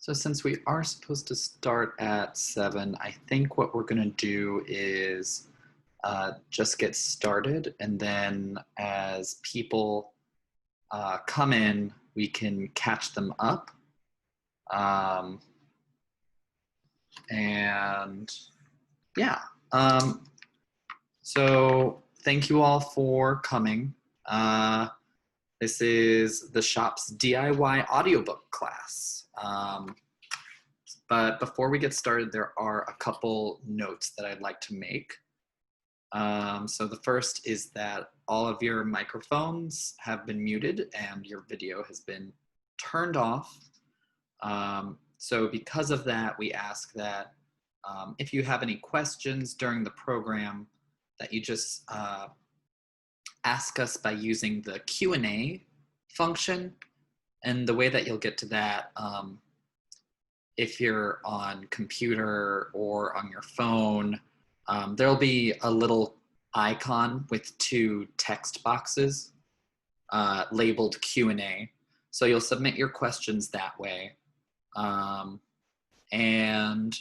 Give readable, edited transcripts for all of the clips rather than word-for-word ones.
So since we are supposed to start at 7, I think what we're going to do is just get started, and then as people come in, we can catch them up. And yeah, so thank you all for coming. This is the shop's DIY audiobook class. But before we get started, there are a couple notes that I'd like to make. So the first is that all of your microphones have been muted and your video has been turned off. So because of that, we ask that if you have any questions during the program, that you just ask us by using the Q&A function. And the way that you'll get to that, if you're on computer or on your phone, there'll be a little icon with 2 text boxes labeled Q&A. So you'll submit your questions that way. And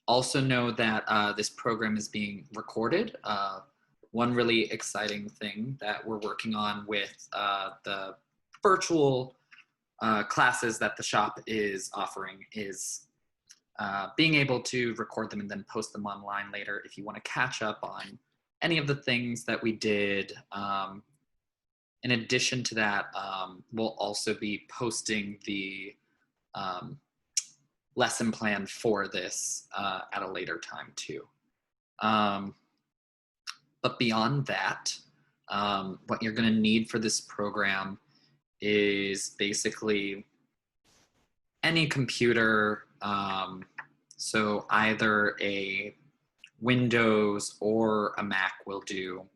also know that this program is being recorded. One really exciting thing that we're working on with the virtual classes that the shop is offering is being able to record them and then post them online later if you want to catch up on any of the things that we did. In addition to that, we'll also be posting the lesson plan for this at a later time too. But beyond that, what you're going to need for this program is basically any computer, so either a Windows or a Mac will do.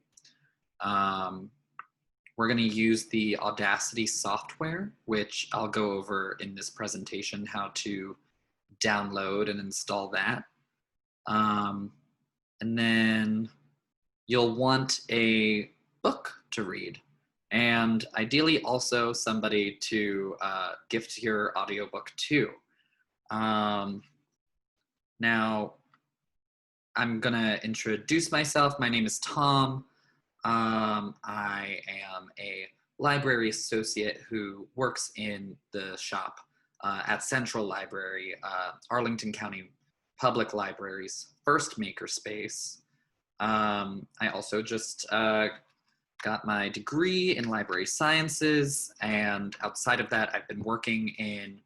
We're going to use the Audacity software, which I'll go over in this presentation, how to download and install that. And then you'll want a book to read, and ideally also somebody to gift your audiobook to. Now, I'm gonna introduce myself. My name is Tom. I am a library associate who works in the shop at Central Library, Arlington County Public Library's first makerspace. I also just got my degree in library sciences, and outside of that, I've been working in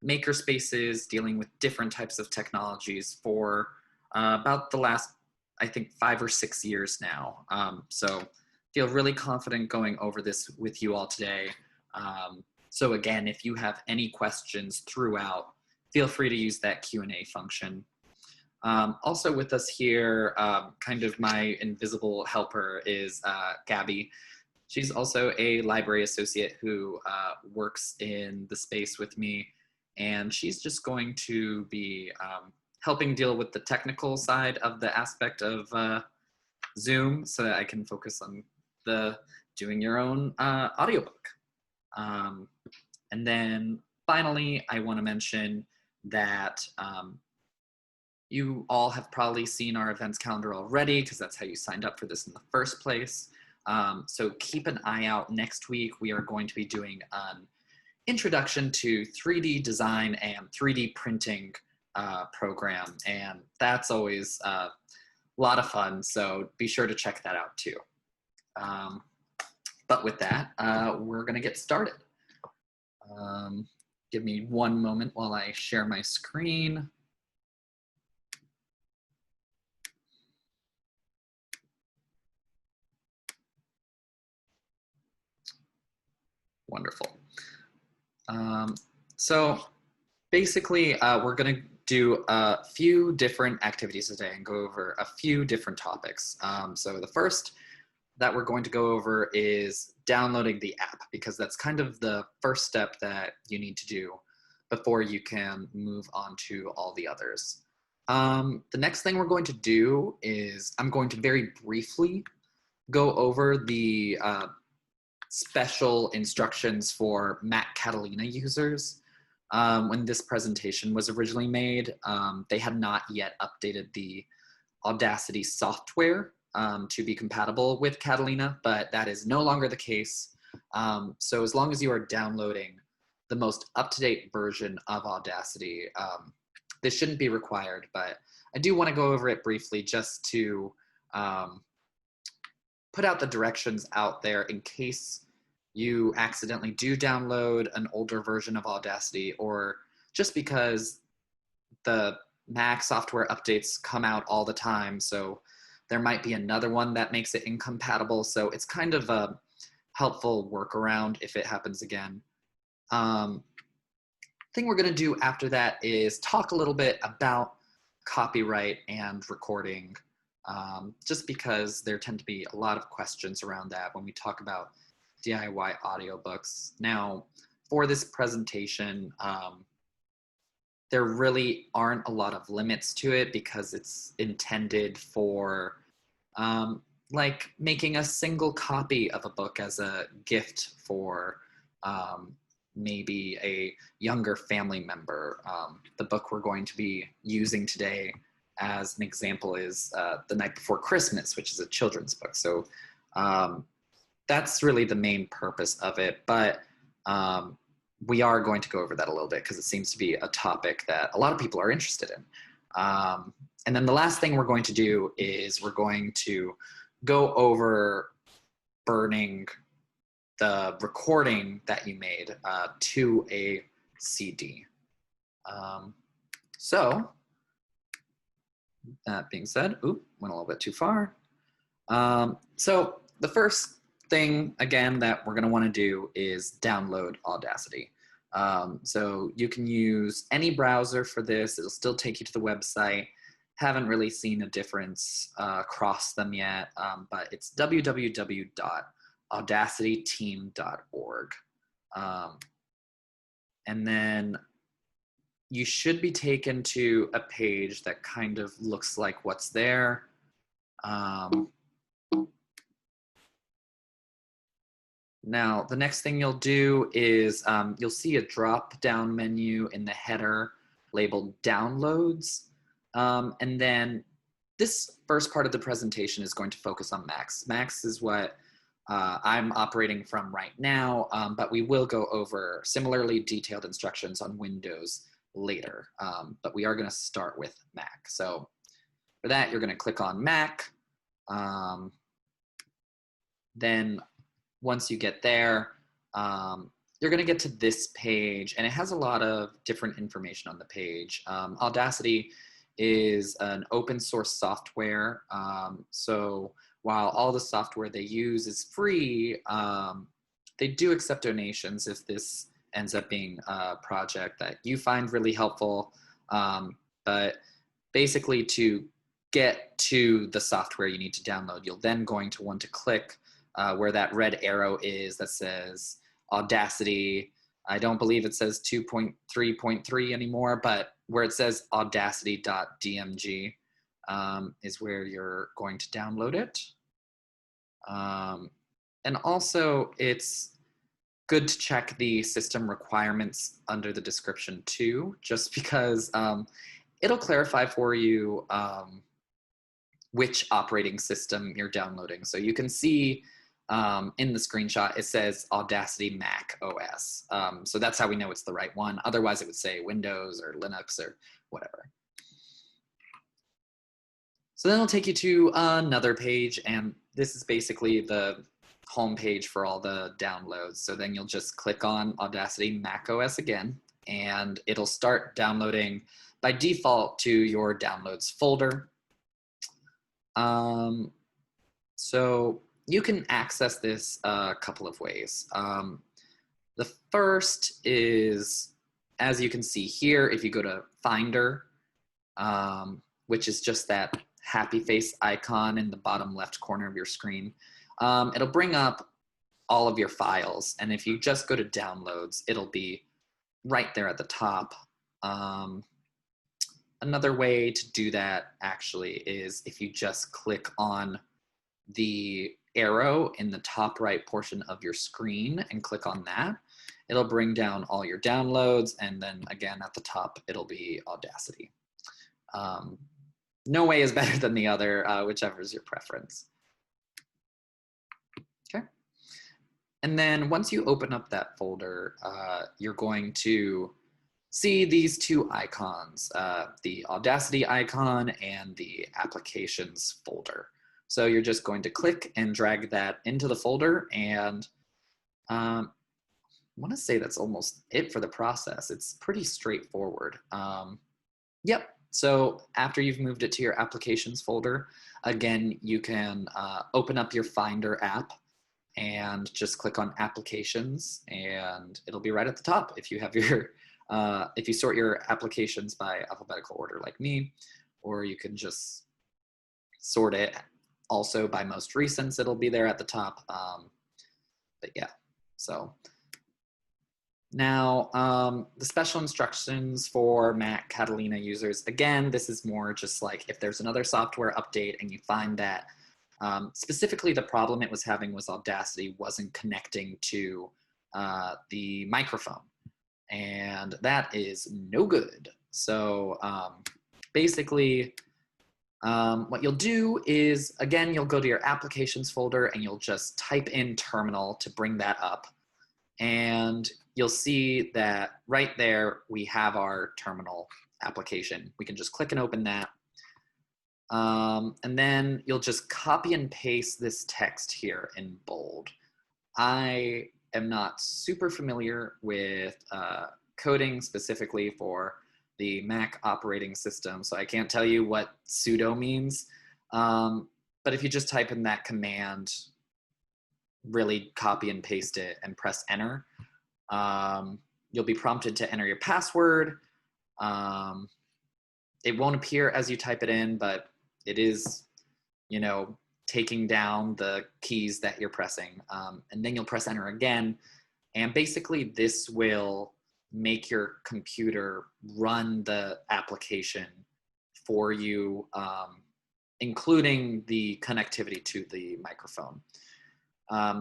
makerspaces, dealing with different types of technologies for about the last, I think, 5 or 6 years now. So feel really confident going over this with you all today. So again, if you have any questions throughout, feel free to use that Q&A function. Also with us here, kind of my invisible helper is Gabby. She's also a library associate who works in the space with me, and she's just going to be helping deal with the technical side of the aspect of Zoom so that I can focus on the doing your own audiobook. And then finally, I want to mention that you all have probably seen our events calendar already, because that's how you signed up for this in the first place. So keep an eye out. Next week, we are going to be doing an introduction to 3D design and 3D printing program, and that's always a lot of fun, so be sure to check that out too. But with that, we're gonna get started. Give me one moment while I share my screen. Wonderful. So basically, we're going to do a few different activities today and go over a few different topics. So the first that we're going to go over is downloading the app, because that's kind of the first step that you need to do before you can move on to all the others. The next thing we're going to do is I'm going to very briefly go over the special instructions for Mac Catalina users. When this presentation was originally made, they had not yet updated the Audacity software to be compatible with Catalina, but that is no longer the case. So as long as you are downloading the most up-to-date version of Audacity, this shouldn't be required, but I do want to go over it briefly just to put out the directions out there in case you accidentally do download an older version of Audacity, or just because the Mac software updates come out all the time, so there might be another one that makes it incompatible. So it's kind of a helpful workaround if it happens again. Thing we're going to do after that is talk a little bit about copyright and recording, just because there tend to be a lot of questions around that when we talk about DIY audiobooks. Now, for this presentation, there really aren't a lot of limits to it because it's intended for like making a single copy of a book as a gift for maybe a younger family member. The book we're going to be using today as an example is The Night Before Christmas, which is a children's book. So that's really the main purpose of it, but we are going to go over that a little bit because it seems to be a topic that a lot of people are interested in. And then the last thing we're going to do is we're going to go over burning the recording that you made to a CD. So that being said, went a little bit too far. So the first thing, again, that we're going to want to do is download Audacity. So you can use any browser for this. It'll still take you to the website. Haven't really seen a difference across them yet, but it's www.audacityteam.org. And then you should be taken to a page that kind of looks like what's there. Now, the next thing you'll do is you'll see a drop-down menu in the header labeled Downloads. And then this first part of the presentation is going to focus on Macs. Macs is what I'm operating from right now, but we will go over similarly detailed instructions on Windows later. But we are going to start with Mac. So for that, you're going to click on Mac. Then once you get there, you're going to get to this page, and it has a lot of different information on the page. Audacity is an open source software. So while all the software they use is free, they do accept donations if this ends up being a project that you find really helpful. But basically, to get to the software you need to download, you'll then going to want to click where that red arrow is that says Audacity. I don't believe it says 2.3.3 anymore, but where it says audacity.dmg is where you're going to download it. And also, it's good to check the system requirements under the description too, just because it'll clarify for you which operating system you're downloading. So you can see in the screenshot, it says Audacity Mac OS. So that's how we know it's the right one. Otherwise, it would say Windows or Linux or whatever. So then it'll take you to another page, and this is basically the home page for all the downloads. So then you'll just click on Audacity Mac OS again, and it'll start downloading by default to your downloads folder. So you can access this a couple of ways. The first is, as you can see here, if you go to Finder, which is just that happy face icon in the bottom left corner of your screen, it'll bring up all of your files. And if you just go to Downloads, it'll be right there at the top. Another way to do that actually is if you just click on the arrow in the top right portion of your screen and click on that. It'll bring down all your downloads, and then again at the top, it'll be Audacity. No way is better than the other, whichever is your preference. Okay. And then once you open up that folder, you're going to see these two icons, the Audacity icon and the Applications folder. So you're just going to click and drag that into the folder, and I want to say that's almost it for the process. It's pretty straightforward. Yep. So after you've moved it to your Applications folder, again, you can open up your Finder app and just click on Applications, and it'll be right at the top. If you have your, if you sort your applications by alphabetical order like me, or you can just sort it also by most recent, it'll be there at the top. But yeah, so. Now, the special instructions for Mac Catalina users, again, this is more just like if there's another software update and you find that specifically the problem it was having was Audacity wasn't connecting to the microphone, and that is no good. So basically, what you'll do is, again, you'll go to your Applications folder and you'll just type in terminal to bring that up. And you'll see that right there, we have our terminal application. We can just click and open that. And then you'll just copy and paste this text here in bold. I am not super familiar with coding specifically for the Mac operating system, so I can't tell you what sudo means. But if you just type in that command, really copy and paste it and press enter, you'll be prompted to enter your password. It won't appear as you type it in, but it is, you know, taking down the keys that you're pressing. And then you'll press enter again. And basically this will make your computer run the application for you, including the connectivity to the microphone.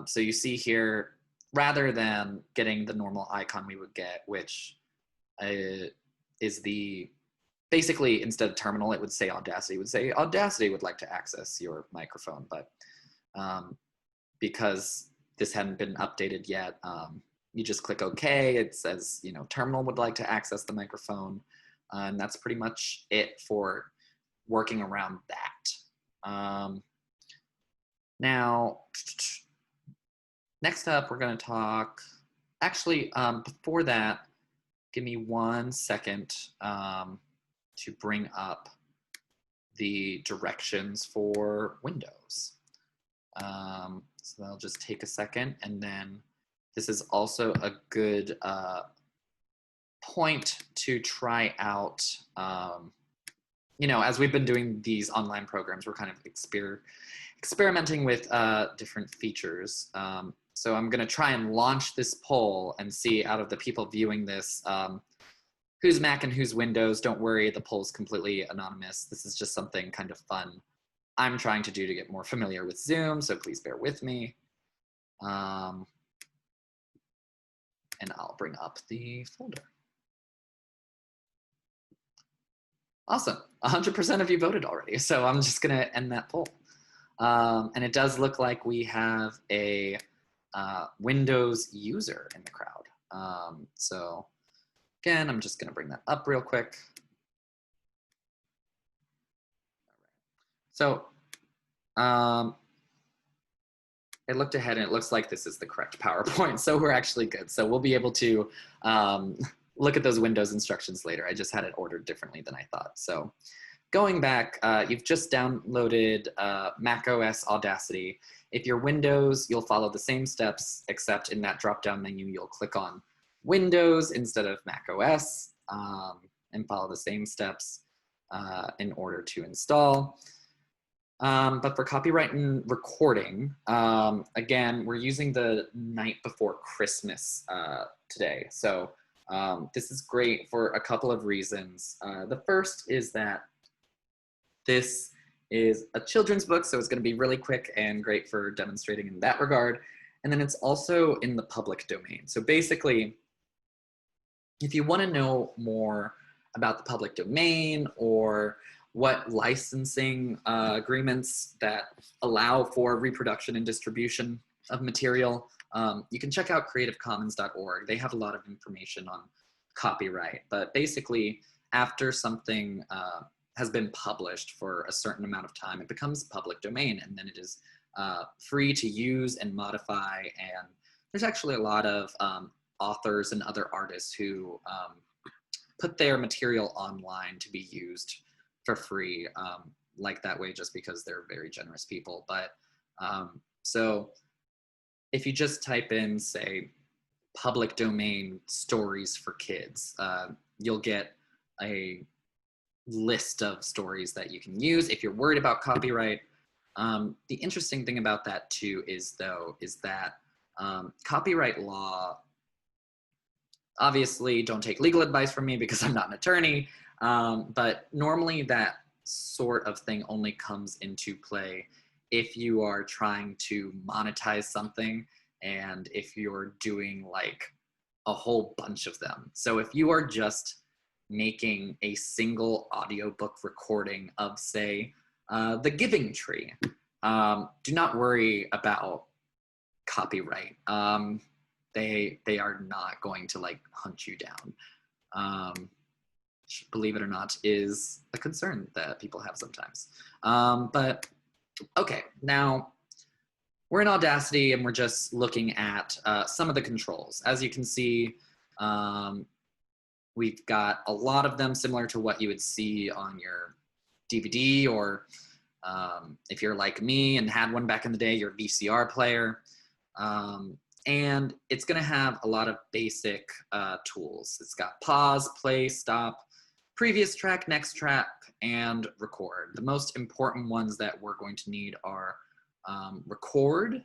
So you see here, rather than getting the normal icon we would get, which is the, basically instead of terminal, it would say Audacity. It would say Audacity would like to access your microphone, but because this hadn't been updated yet, you just click OK. It says, you know, terminal would like to access the microphone. And that's pretty much it for working around that. Now, next up, we're going to talk, actually, before that, give me 1 second to bring up the directions for Windows. So that'll just take a second, and then this is also a good point to try out, you know, as we've been doing these online programs, we're kind of experimenting with different features. So I'm going to try and launch this poll and see, out of the people viewing this, who's Mac and who's Windows. Don't worry, the poll's completely anonymous. This is just something kind of fun I'm trying to do to get more familiar with Zoom, so please bear with me. And I'll bring up the folder. Awesome, 100% of you voted already, so I'm just going to end that poll. And it does look like we have a Windows user in the crowd. So again, I'm just going to bring that up real quick. So I looked ahead and it looks like this is the correct PowerPoint, so we're actually good. So we'll be able to look at those Windows instructions later. I just had it ordered differently than I thought. So going back, you've just downloaded macOS Audacity. If you're Windows, you'll follow the same steps, except in that drop-down menu, you'll click on Windows instead of macOS, and follow the same steps in order to install. But for copyright and recording, again, we're using the night before Christmas today. So this is great for a couple of reasons. The first is that this is a children's book, so it's going to be really quick and great for demonstrating in that regard. And then it's also in the public domain. So basically, if you want to know more about the public domain or what licensing agreements that allow for reproduction and distribution of material, you can check out creativecommons.org. They have a lot of information on copyright, but basically after something has been published for a certain amount of time, it becomes public domain, and then it is free to use and modify. And there's actually a lot of authors and other artists who put their material online to be used for free, like that way, just because they're very generous people. But so if you just type in, say, public domain stories for kids, you'll get a list of stories that you can use if you're worried about copyright. The interesting thing about that too is that copyright law, obviously don't take legal advice from me because I'm not an attorney, but normally that sort of thing only comes into play if you are trying to monetize something and if you're doing like a whole bunch of them. So if you are just making a single audiobook recording of, say, The Giving Tree, do not worry about copyright. They are not going to like hunt you down. Which, believe it or not, is a concern that people have sometimes. But okay, now we're in Audacity and we're just looking at some of the controls. As you can see, we've got a lot of them similar to what you would see on your DVD, or if you're like me and had one back in the day, your VCR player. And it's going to have a lot of basic tools. It's got pause, play, stop, previous track, next track, and record. The most important ones that we're going to need are record,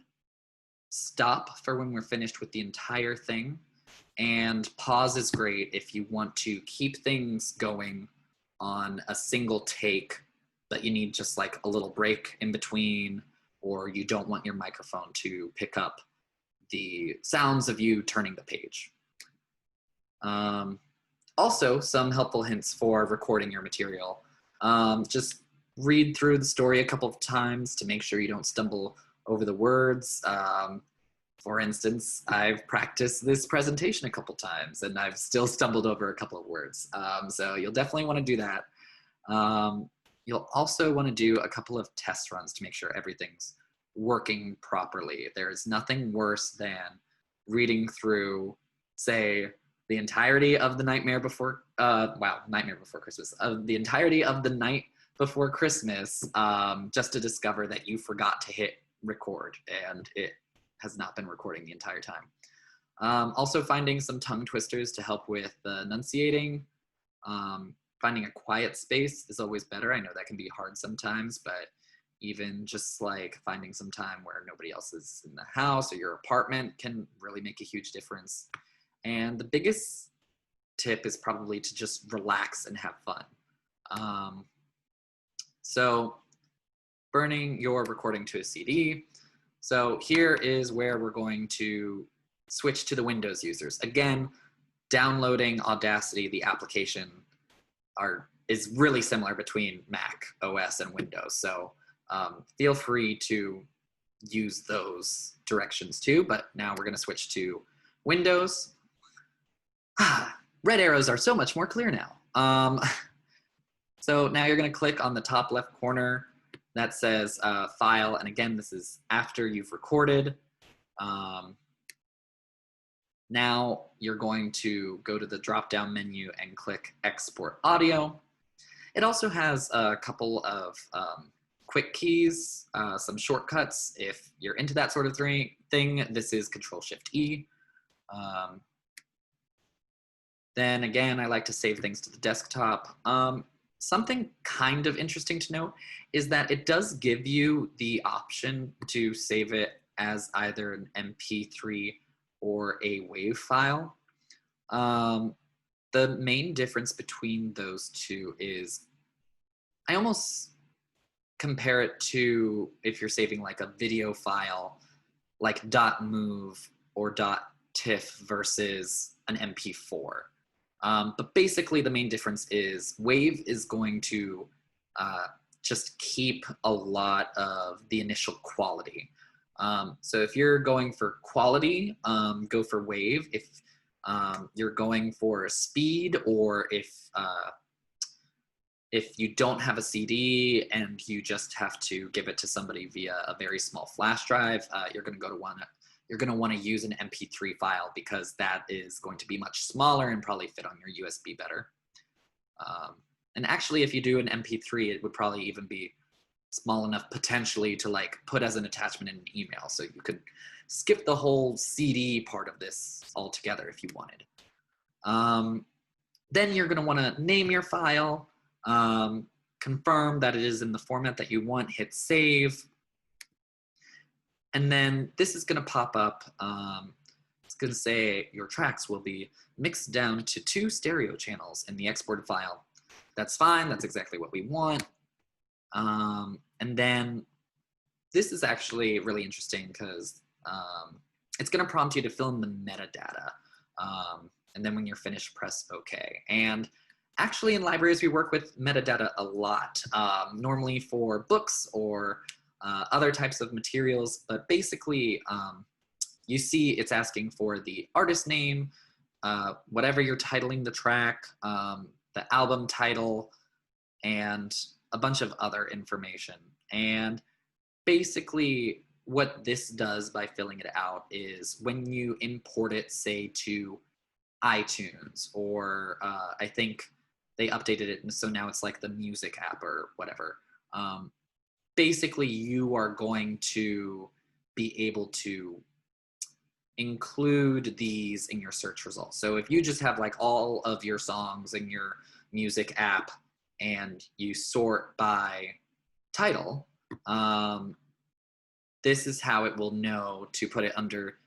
stop for when we're finished with the entire thing, and pause is great if you want to keep things going on a single take, but you need just like a little break in between, or you don't want your microphone to pick up the sounds of you turning the page. Also, some helpful hints for recording your material. Just read through the story a couple of times to make sure you don't stumble over the words. For instance, I've practiced this presentation a couple times and I've still stumbled over a couple of words. So you'll definitely want to do that. You'll also want to do a couple of test runs to make sure everything's working properly. There's nothing worse than reading through, say, the entirety of the Nightmare Before Christmas, the entirety of the Night Before Christmas, just to discover that you forgot to hit record and it has not been recording the entire time. Also finding some tongue twisters to help with enunciating. Finding a quiet space is always better. I know that can be hard sometimes, but even just like finding some time where nobody else is in the house or your apartment can really make a huge difference. And the biggest tip is probably to just relax and have fun. So burning your recording to a CD. So here is where we're going to switch to the Windows users. Again, downloading Audacity, the application, is really similar between Mac OS and Windows. So feel free to use those directions too, but now we're going to switch to Windows. Red arrows are so much more clear now. So now you're going to click on the top left corner that says File, and again, this is after you've recorded. Now you're going to go to the drop-down menu and click Export Audio. It also has a couple of quick keys, some shortcuts. If you're into that sort of thing, this is Control-Shift-E. Then again, I like to save things to the desktop. Something kind of interesting to note is that it does give you the option to save it as either an MP3 or a WAV file. The main difference between those two is I almost compare it to if you're saving like a video file, like .mov or .tiff versus an MP4. But basically the main difference is Wave is going to just keep a lot of the initial quality. So if you're going for quality, go for Wave. If you're going for speed, or if you don't have a CD and you just have to give it to somebody via a very small flash drive, you're going to want to use an MP3 file, because that is going to be much smaller and probably fit on your USB better. And actually, if you do an MP3, it would probably even be small enough potentially to like put as an attachment in an email. So you could skip the whole CD part of this altogether if you wanted. Then you're going to want to name your file, confirm that it is in the format that you want, hit save. And then this is going to pop up. It's going to say your tracks will be mixed down to 2 stereo channels in the exported file. That's fine. That's exactly what we want. And then this is actually really interesting because it's going to prompt you to fill in the metadata. And then when you're finished, press OK. And actually in libraries, we work with metadata a lot, normally for books or other types of materials. But basically, you see it's asking for the artist name, whatever you're titling the track, the album title, and a bunch of other information. And basically what this does by filling it out is when you import it, say, to iTunes, or I think they updated it, and so now it's like the music app or whatever. Basically, you are going to be able to include these in your search results. So if you just have like all of your songs in your music app and you sort by title, this is how it will know to put it under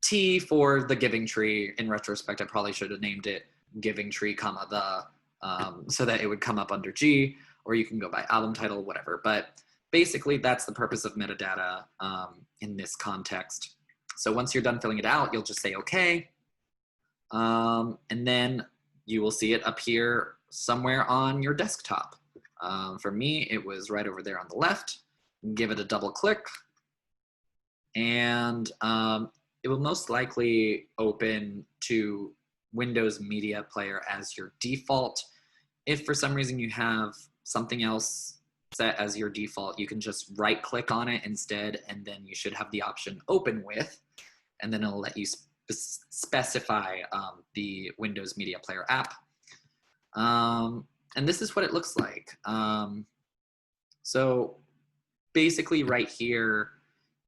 T for the Giving Tree. In retrospect, I probably should have named it Giving Tree, comma the, so that it would come up under G, or you can go by album title, whatever. But basically, that's the purpose of metadata in this context. So once you're done filling it out, you'll just say OK. And then you will see it appear somewhere on your desktop. For me, it was right over there on the left. Give it a double click. And it will most likely open to Windows Media Player as your default. If for some reason you have something else set as your default, you can just right click on it instead, and then you should have the option Open With, and then it'll let you specify the Windows Media Player app. And this is what it looks like. So basically right here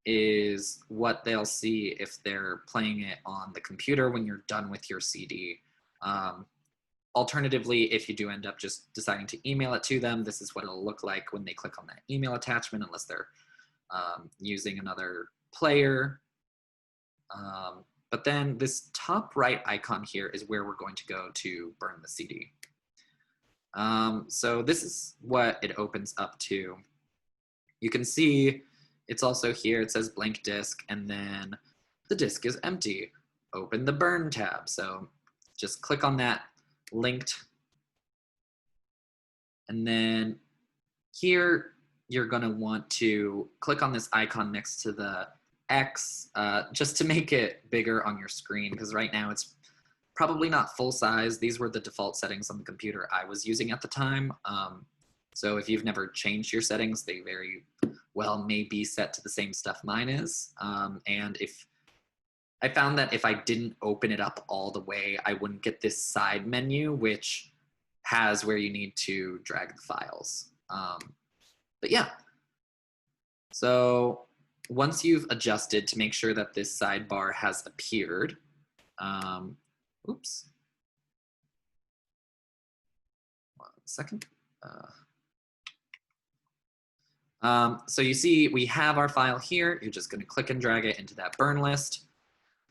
is what they'll see if they're playing it on the computer when you're done with your CD. Alternatively, if you do end up just deciding to email it to them, this is what it'll look like when they click on that email attachment, unless they're using another player. But then this top right icon here is where we're going to go to burn the CD. So this is what it opens up to. You can see it's also here, it says blank disk, and then the disk is empty. Open the burn tab. So just click on that linked. And then here, you're gonna want to click on this icon next to the X, just to make it bigger on your screen, because right now it's probably not full size. These were the default settings on the computer I was using at the time. So if you've never changed your settings, they very well may be set to the same stuff mine is. And if I found that if I didn't open it up all the way, I wouldn't get this side menu, which has where you need to drag the files. But yeah, so once you've adjusted to make sure that this sidebar has appeared, oops, 1 second. So you see we have our file here. You're just going to click and drag it into that burn list.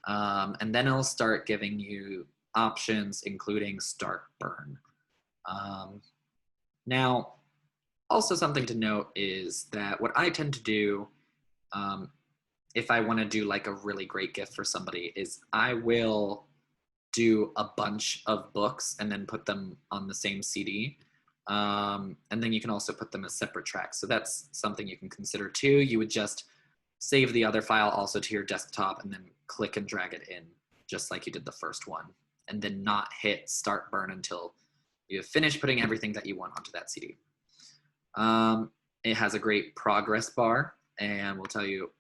And then it'll start giving you options, including start burn. Now, Also, something to note is that what I tend to do, if I want to do like a really great gift for somebody, is I will do a bunch of books and then put them on the same CD. And then you can also put them as separate tracks. So that's something you can consider too. You would just save the other file also to your desktop and then click and drag it in, just like you did the first one, and then not hit start burn until you have finished putting everything that you want onto that CD. It has a great progress bar and will tell you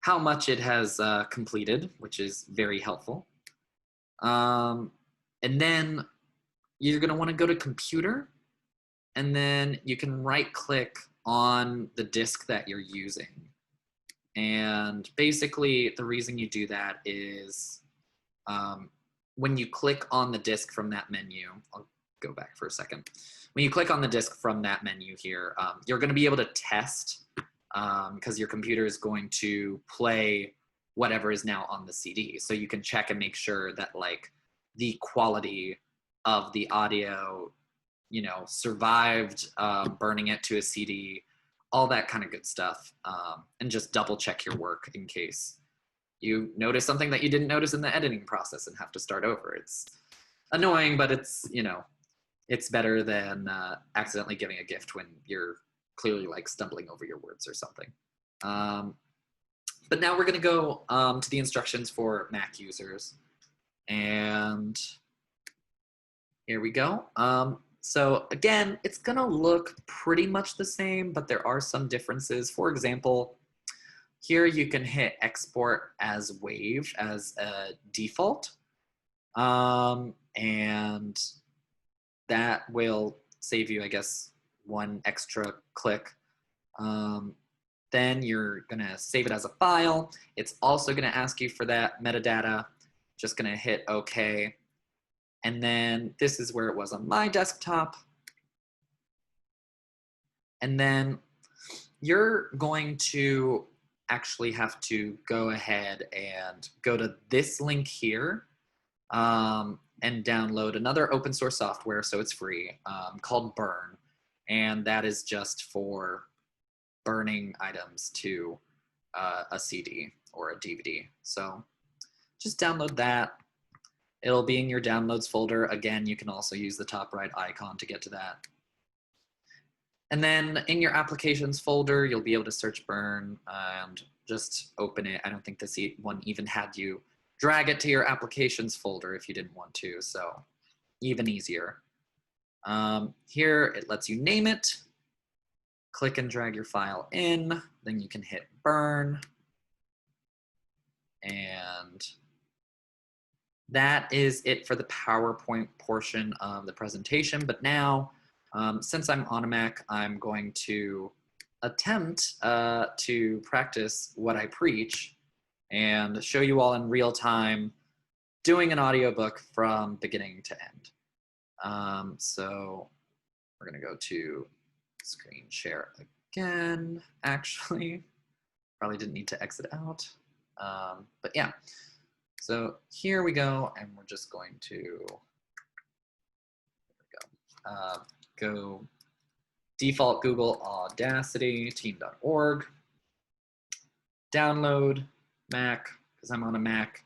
how much it has completed, which is very helpful. And then you're going to want to go to computer, and then you can right click on the disk that you're using. And basically the reason you do that is when you click on the disk from that menu, I'll go back for a second. When you click on the disk from that menu here, you're going to be able to test because your computer is going to play whatever is now on the CD. So you can check and make sure that like the quality of the audio, you know, survived burning it to a CD, all that kind of good stuff. And just double check your work in case you notice something that you didn't notice in the editing process and have to start over. It's annoying, but it's, you know, it's better than accidentally giving a gift when you're clearly like stumbling over your words or something. But now we're gonna go to the instructions for Mac users. And here we go. So again, it's gonna look pretty much the same, but there are some differences. For example, here you can hit export as WAV as a default. And that will save you, I guess, one extra click. Then you're gonna save it as a file. It's also gonna ask you for that metadata. Just gonna hit OK. And then this is where it was on my desktop. And then you're going to actually have to go ahead and go to this link here and download another open source software, so it's free, called Burn. And that is just for burning items to a CD or a DVD. So just download that. It'll be in your downloads folder. Again, you can also use the top right icon to get to that. And then in your applications folder, you'll be able to search Burn and just open it. I don't think this one even had you drag it to your applications folder if you didn't want to, so even easier. Here, it lets you name it. Click and drag your file in, then you can hit Burn. And that is it for the PowerPoint portion of the presentation. But now, since I'm on a Mac, I'm going to attempt to practice what I preach and show you all in real time doing an audiobook from beginning to end. So we're gonna go to screen share again, actually. Probably didn't need to exit out. But yeah, so here we go, and we're just going to go default Google Audacity, team.org, download Mac, because I'm on a Mac.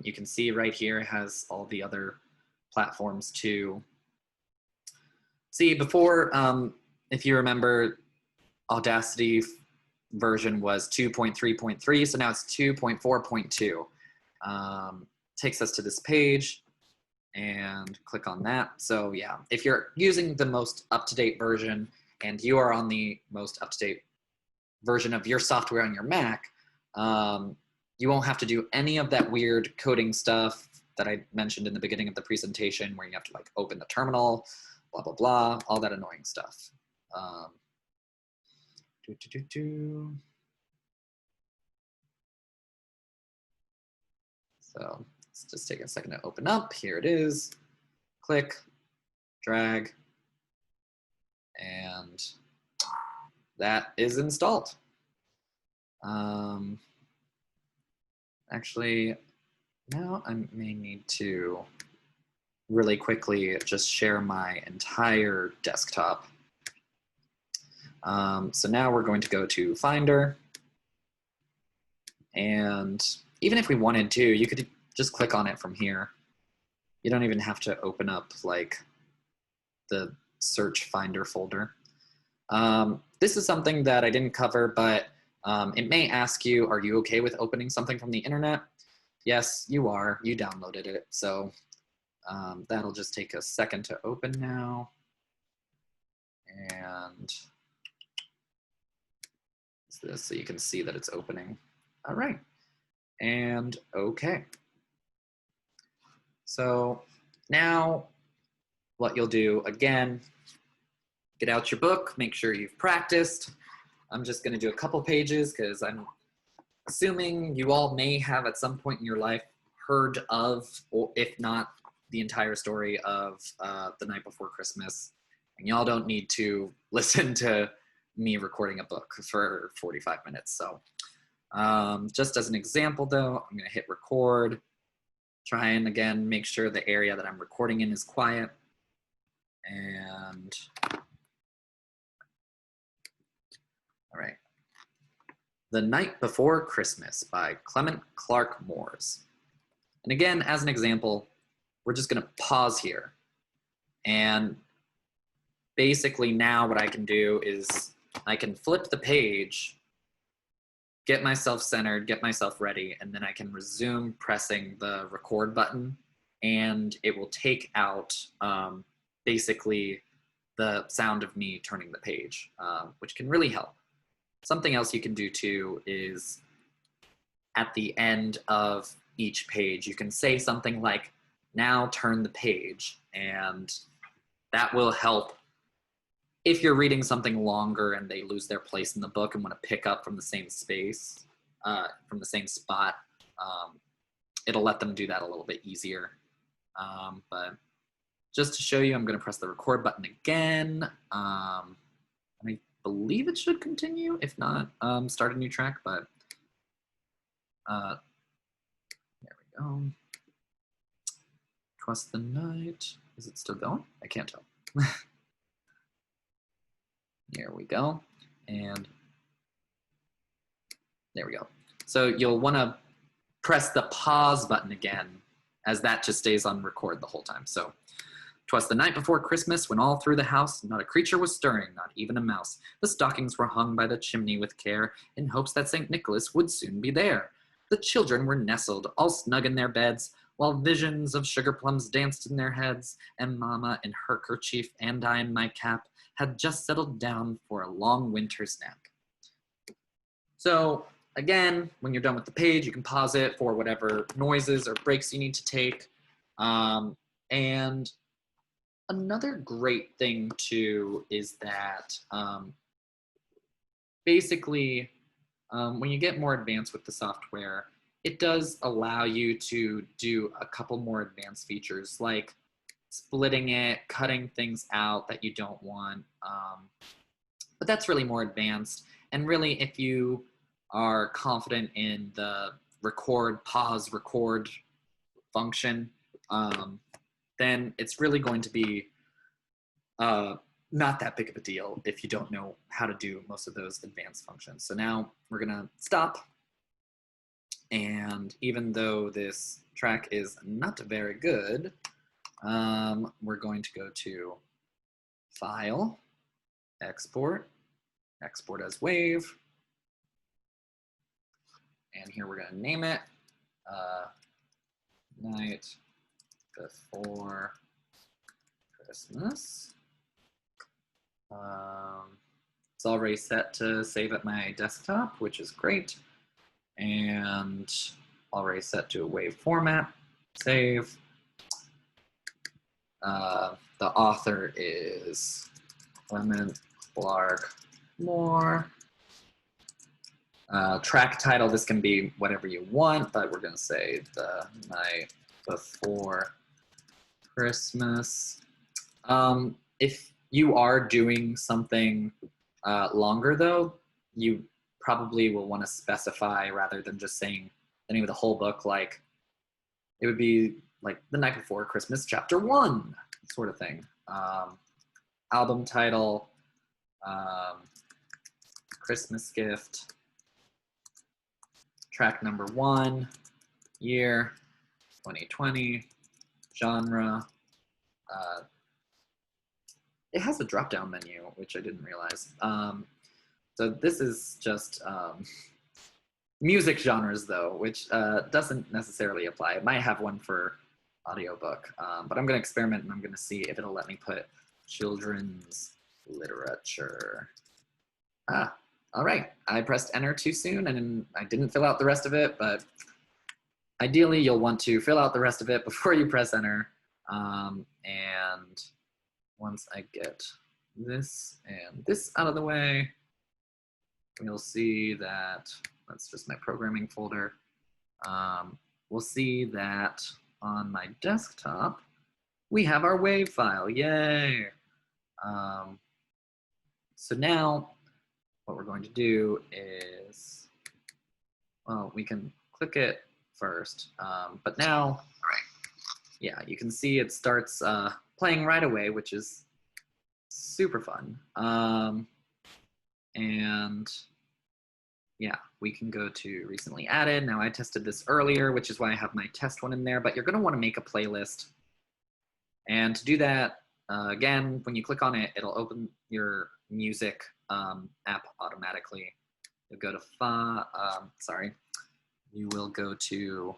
You can see right here it has all the other platforms too. See, before, if you remember, Audacity version was 2.3.3, so now it's 2.4.2. Takes us to this page, and click on that. So yeah, if you're using the most up-to-date version and you are on the most up-to-date version of your software on your Mac, you won't have to do any of that weird coding stuff that I mentioned in the beginning of the presentation where you have to like open the terminal, blah, blah, blah, all that annoying stuff. So let's just take a second to open up. Here it is. Click, drag, and that is installed. Actually, now I may need to really quickly just share my entire desktop So now we're going to go to Finder. And even if we wanted to, you could just click on it from here. You don't even have to open up like the search Finder folder. This is something that I didn't cover, but it may ask you, are you okay with opening something from the internet? Yes, you are. You downloaded it. So that'll just take a second to open now. And it's this, so you can see that it's opening. All right. And okay. So now what you'll do, again, get out your book, make sure you've practiced. I'm just going to do a couple pages because I'm assuming you all may have at some point in your life heard of, or if not, the entire story of The Night Before Christmas. And y'all don't need to listen to me recording a book for 45 minutes. So just as an example though, I'm going to hit record. Try and again, make sure the area that I'm recording in is quiet. And all right. The Night Before Christmas by Clement Clark Moores. And again, as an example, we're just going to pause here. And basically now what I can do is I can flip the page, get myself centered, get myself ready, and then I can resume pressing the record button, and it will take out basically the sound of me turning the page, which can really help. Something else you can do too is at the end of each page, you can say something like, now turn the page, and that will help if you're reading something longer and they lose their place in the book and want to pick up from the same space, from the same spot, it'll let them do that a little bit easier. But just to show you, I'm going to press the record button again. I believe it should continue. If not, start a new track, but there we go. Trust the Night. Is it still going? I can't tell. Here we go. And there we go. So you'll want to press the pause button again, as that just stays on record the whole time. So, 'twas the night before Christmas, when all through the house not a creature was stirring, not even a mouse. The stockings were hung by the chimney with care, in hopes that St. Nicholas would soon be there. The children were nestled, all snug in their beds, while visions of sugar plums danced in their heads, and Mamma in her kerchief and I in my cap had just settled down for a long winter's nap. So again, when you're done with the page, you can pause it for whatever noises or breaks you need to take. And another great thing too is that basically when you get more advanced with the software, it does allow you to do a couple more advanced features like splitting it, cutting things out that you don't want. But that's really more advanced. And really, if you are confident in the record, pause, record function, then it's really going to be not that big of a deal if you don't know how to do most of those advanced functions. So now we're gonna stop. And even though this track is not very good, we're going to go to File, Export, Export as Wave. And here we're gonna name it Night Before Christmas. It's already set to save at my desktop, which is great. And already set to a WAV format. Save. The author is Clement Clark Moore. Track title, this can be whatever you want, but we're going to say The Night Before Christmas. If you are doing something longer, though, you probably will want to specify rather than just saying the name of the whole book. Like, it would be like The Night Before Christmas, Chapter 1, sort of thing. Album title, Christmas gift, track number 1, year 2020, genre. It has a drop-down menu, which I didn't realize. So this is just music genres, though, which doesn't necessarily apply. It might have one for audiobook, but I'm going to experiment and I'm going to see if it'll let me put children's literature. All right. I pressed enter too soon and I didn't fill out the rest of it, but ideally you'll want to fill out the rest of it before you press enter. And once I get this and this out of the way, you'll see that, that's just my programming folder. We'll see that on my desktop, we have our WAV file, yay. So now what we're going to do is, well, we can click it first, but now, yeah, you can see it starts playing right away, which is super fun. And yeah, we can go to recently added. Now I tested this earlier, which is why I have my test one in there, but you're gonna wanna make a playlist. And to do that, again, when you click on it, it'll open your music app automatically. You'll go to you will go to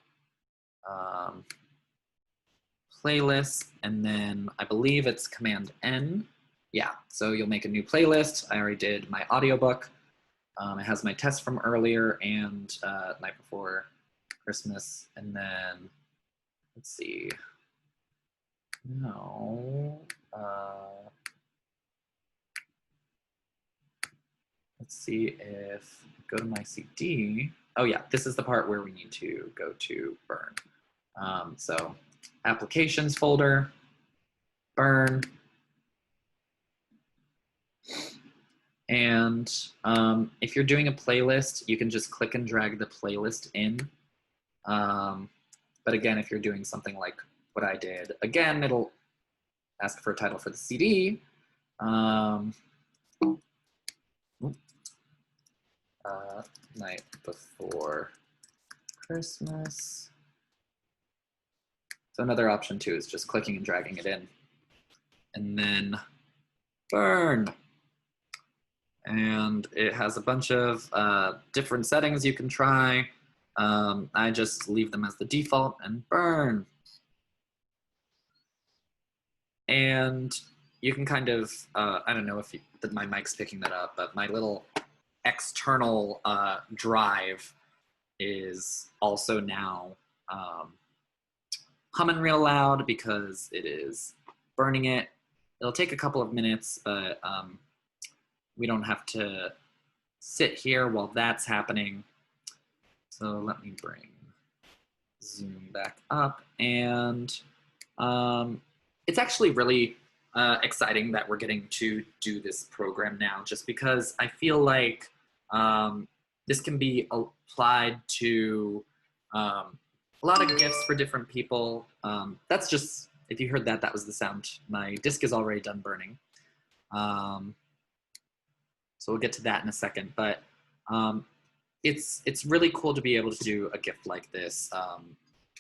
playlist, and then I believe it's Command N. Yeah, so you'll make a new playlist. I already did my audiobook. It has my test from earlier and night before Christmas. And then, let's see. No. Let's see if, go to my CD. Oh yeah, this is the part where we need to go to burn. So applications folder, burn. And if you're doing a playlist, you can just click and drag the playlist in. But again, if you're doing something like what I did, again, it'll ask for a title for the CD. Night before Christmas. So another option too is just clicking and dragging it in. And then burn. And it has a bunch of different settings you can try. I just leave them as the default and burn. And you can kind of, I don't know if my mic's picking that up, but my little external drive is also now humming real loud because it is burning it. It'll take a couple of minutes, but we don't have to sit here while that's happening. So let me zoom back up, and it's actually really exciting that we're getting to do this program now, just because I feel like this can be applied to a lot of gifts for different people. That's just, if you heard that, that was the sound. My disk is already done burning. So we'll get to that in a second, but it's really cool to be able to do a gift like this,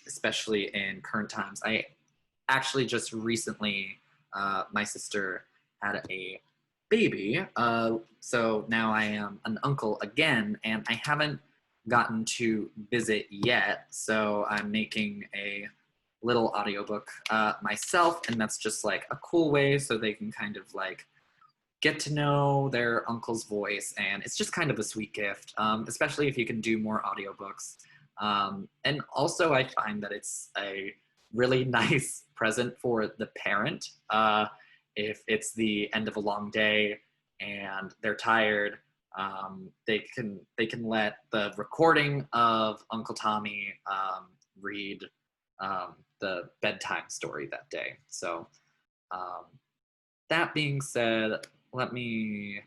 especially in current times. I actually just recently, my sister had a baby, so now I am an uncle again, and I haven't gotten to visit yet, so I'm making a little audiobook myself, and that's just like a cool way so they can kind of like get to know their uncle's voice, and it's just kind of a sweet gift, especially if you can do more audiobooks. And also I find that it's a really nice present for the parent. If it's the end of a long day and they're tired, they can let the recording of Uncle Tommy read the bedtime story that day. So that being said, let me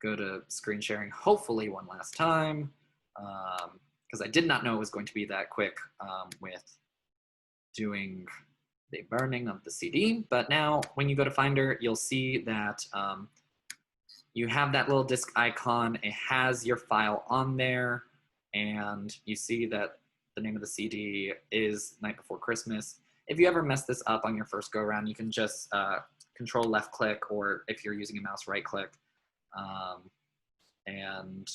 go to screen sharing hopefully one last time, because I did not know it was going to be that quick with doing the burning of the CD. But now when you go to Finder, you'll see that you have that little disc icon. It has your file on there, and you see that the name of the CD is Night Before Christmas. If you ever mess this up on your first go around, you can just control left click, or if you're using a mouse, right click, and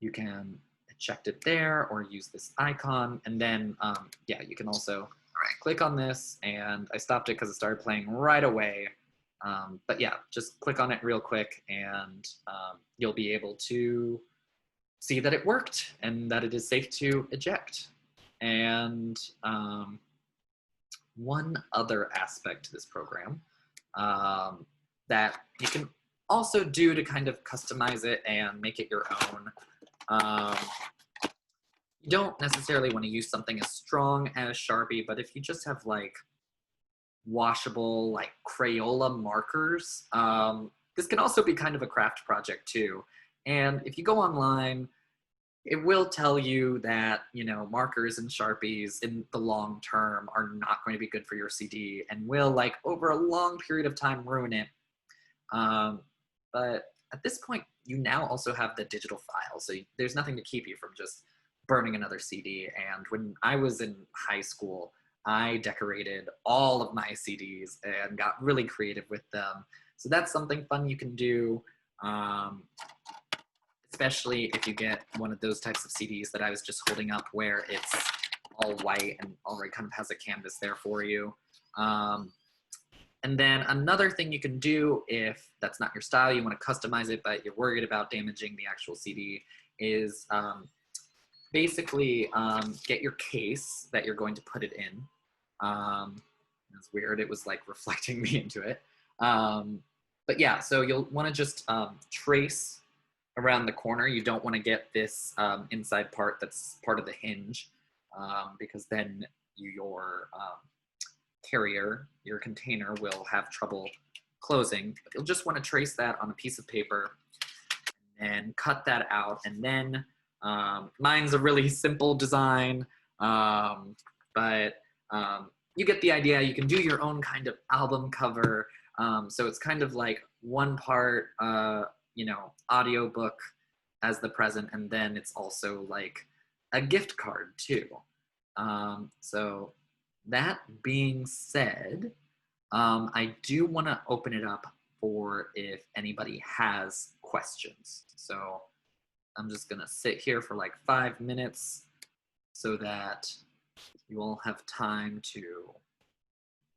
you can eject it there or use this icon. And then, yeah, you can also click on this, and I stopped it because it started playing right away. But yeah, just click on it real quick, and you'll be able to see that it worked and that it is safe to eject. And one other aspect to this program that you can also do to kind of customize it and make it your own. You don't necessarily want to use something as strong as Sharpie, but if you just have like washable like Crayola markers, this can also be kind of a craft project too. And if you go online, it will tell you that, you know, markers and Sharpies in the long term are not going to be good for your CD and will, like, over a long period of time ruin it. But at this point, you now also have the digital file, so there's nothing to keep you from just burning another CD. And when I was in high school, I decorated all of my CDs and got really creative with them. So that's something fun you can do, especially if you get one of those types of CDs that I was just holding up where it's all white and already kind of has a canvas there for you. And then another thing you can do, if that's not your style, you want to customize it, but you're worried about damaging the actual CD, is basically get your case that you're going to put it in. It's weird, it was like reflecting me into it. But yeah, so you'll want to just trace around the corner. You don't want to get this inside part that's part of the hinge, because then your carrier, your container, will have trouble closing. But you'll just want to trace that on a piece of paper and cut that out. And then mine's a really simple design, but you get the idea. You can do your own kind of album cover. So it's kind of like one part, you know, audiobook as the present, and then it's also like a gift card too. So that being said, I do want to open it up for if anybody has questions. So I'm just gonna sit here for like 5 minutes so that you all have time to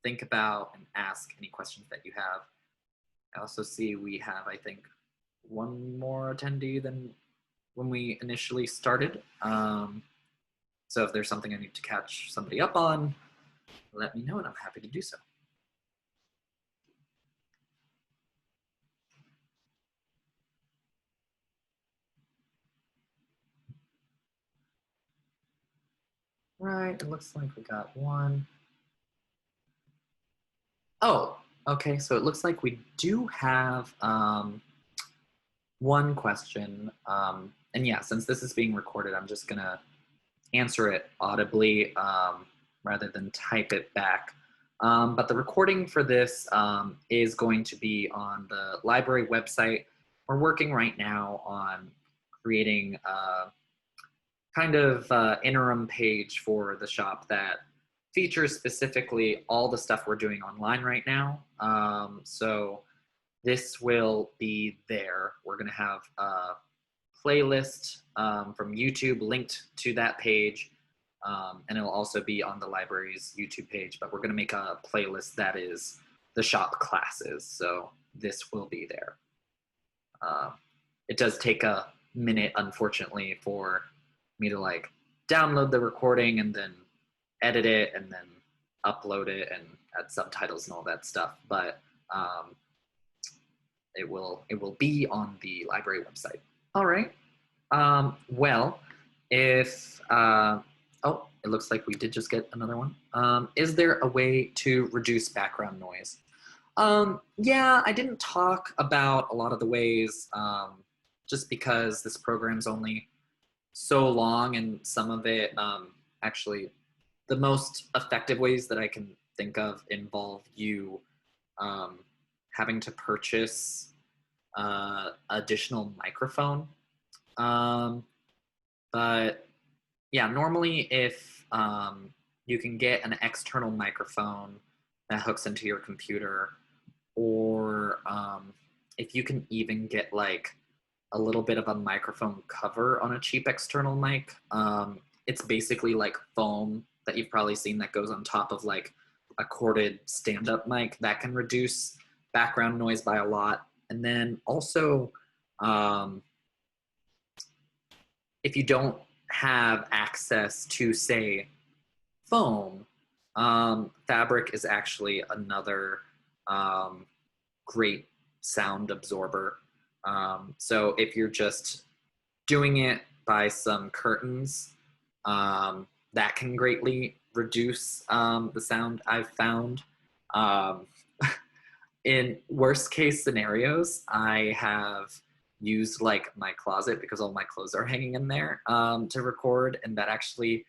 think about and ask any questions that you have. I also see we have, I think, one more attendee than when we initially started. So if there's something I need to catch somebody up on, let me know and I'm happy to do so. Right, it looks like we got one. Oh, okay, so it looks like we do have one question. And yeah, since this is being recorded, I'm just gonna answer it audibly rather than type it back. But the recording for this is going to be on the library website. We're working right now on creating a kind of interim page for the shop that features specifically all the stuff we're doing online right now. So this will be there. We're gonna have a playlist from YouTube linked to that page. And it'll also be on the library's YouTube page, but we're gonna make a playlist that is the shop classes. So this will be there. It does take a minute, unfortunately, for me to like download the recording and then edit it and then upload it and add subtitles and all that stuff. But it will be on the library website. All right. Well, if oh, it looks like we did just get another one. Is there a way to reduce background noise? Yeah, I didn't talk about a lot of the ways, just because this program's only so long, and some of it, actually, the most effective ways that I can think of involve you having to purchase additional microphone. But yeah, normally if you can get an external microphone that hooks into your computer, or if you can even get like a little bit of a microphone cover on a cheap external mic. It's basically like foam that you've probably seen that goes on top of like a corded stand-up mic that can reduce background noise by a lot. And then also, if you don't have access to, say, foam, fabric is actually another great sound absorber. So if you're just doing it by some curtains, that can greatly reduce the sound I've found. In worst case scenarios, I have used like my closet because all my clothes are hanging in there to record, and that actually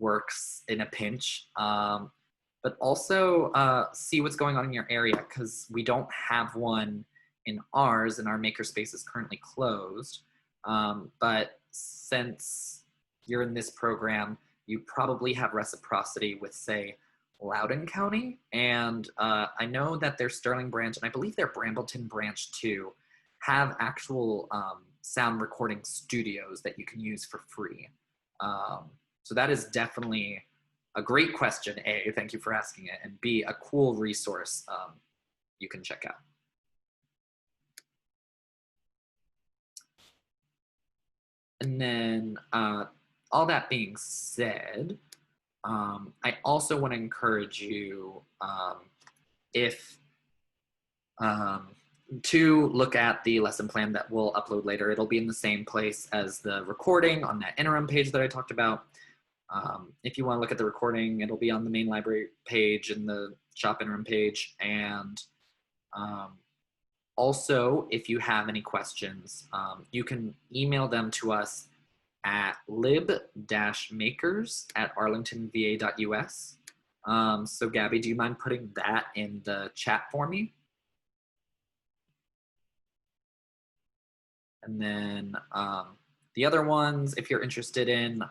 works in a pinch. But also see what's going on in your area, because we don't have one in ours, and our makerspace is currently closed. But since you're in this program, you probably have reciprocity with, say, Loudoun County, and I know that their Sterling branch, and I believe their Brambleton branch too, have actual sound recording studios that you can use for free. So that is definitely a great question, A, thank you for asking it, and B, a cool resource you can check out. And then all that being said, I also want to encourage you to look at the lesson plan that we'll upload later. It'll be in the same place as the recording on that interim page that I talked about. If you want to look at the recording, it'll be on the main library page and the shop interim page. And also, if you have any questions, you can email them to us at lib-makers@arlingtonva.us. So Gabby, do you mind putting that in the chat for me? And then the other ones, if you're interested in,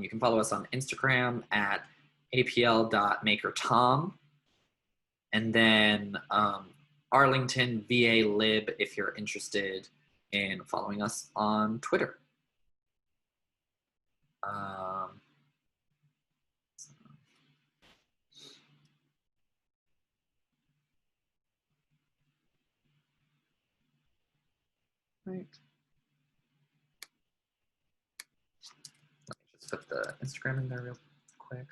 you can follow us on Instagram at apl.makertom. And then Arlington VA Lib if you're interested in following us on Twitter. Right. Let me just put the Instagram in there real quick.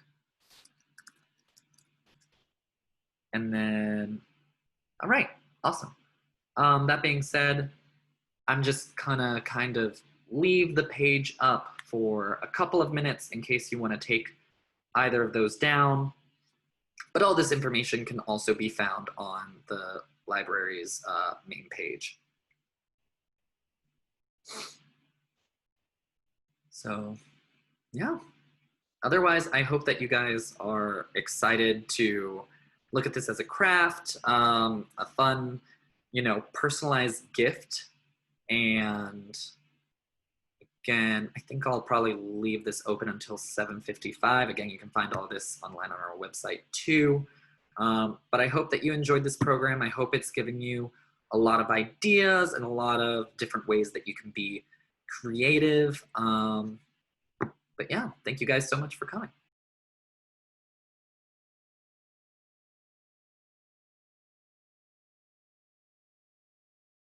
And then, all right, awesome. That being said, I'm just gonna kind of leave the page up for a couple of minutes in case you want to take either of those down. But all this information can also be found on the library's main page. So, yeah. Otherwise, I hope that you guys are excited to look at this as a craft, a fun, personalized gift. And again, I think I'll probably leave this open until 7:55. Again, you can find all this online on our website too. But I hope that you enjoyed this program. I hope it's given you a lot of ideas and a lot of different ways that you can be creative. But yeah, thank you guys so much for coming.